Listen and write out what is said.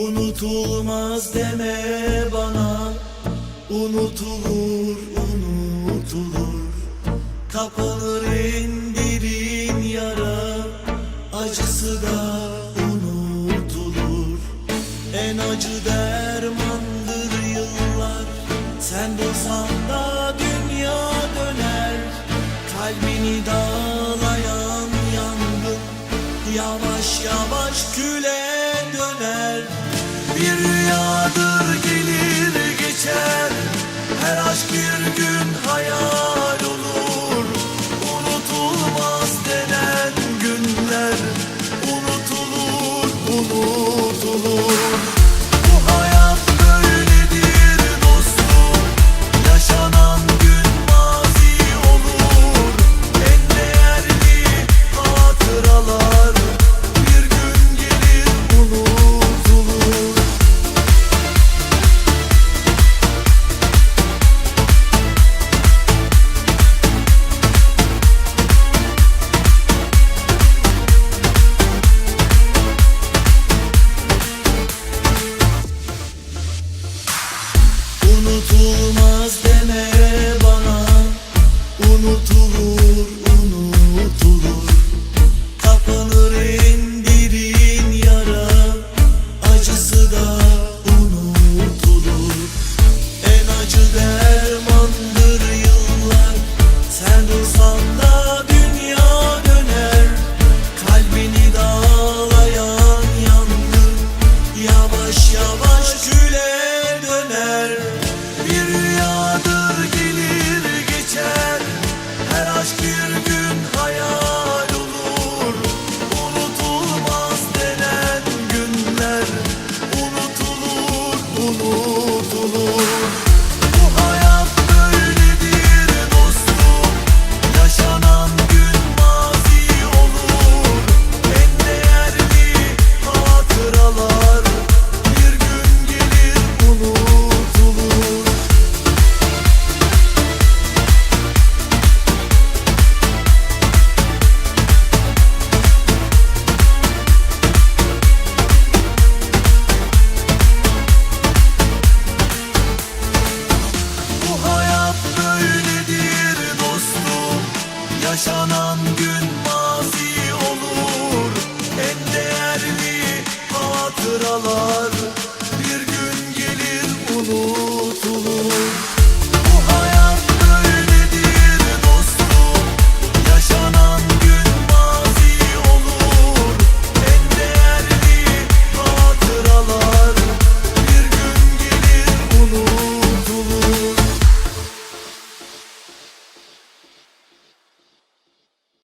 Unutulmaz deme bana, unutulur, unutulur. Kapanır en derin yara, acısı da unutulur. En acı dermandır yıllar, sen dursan da dünya döner. Kalbini dağlayan yangın yavaş yavaş küle döner. Bir rüyadır gelir geçer, her aşk bir gün hayal olur. Unutulmaz denen günler unutulur, unutulur. Bu hayat böyledir dostum, yaşanan gün mazi olur. En değerli hatıralar bir gün gelir unutulur. Unutulmaz deme bana, unutulur, unutulur. Kapanır en derin yara, acısı da unutulur. En acı dermandır yıllar, sen dursan da dünya döner. Kalbini dağlayan yangın yavaş yavaş küle döner. Bir rüyadır gelir geçer, her aşk bir gün hayal olur. Unutulmaz denen günler unutulur, unutulur. Bu hayat böyledir dostum, yaşanan gün mazi olur. En değerli hatıralar bir gün gelir unutulur. Bu hayat böyledir dostum, yaşanan gün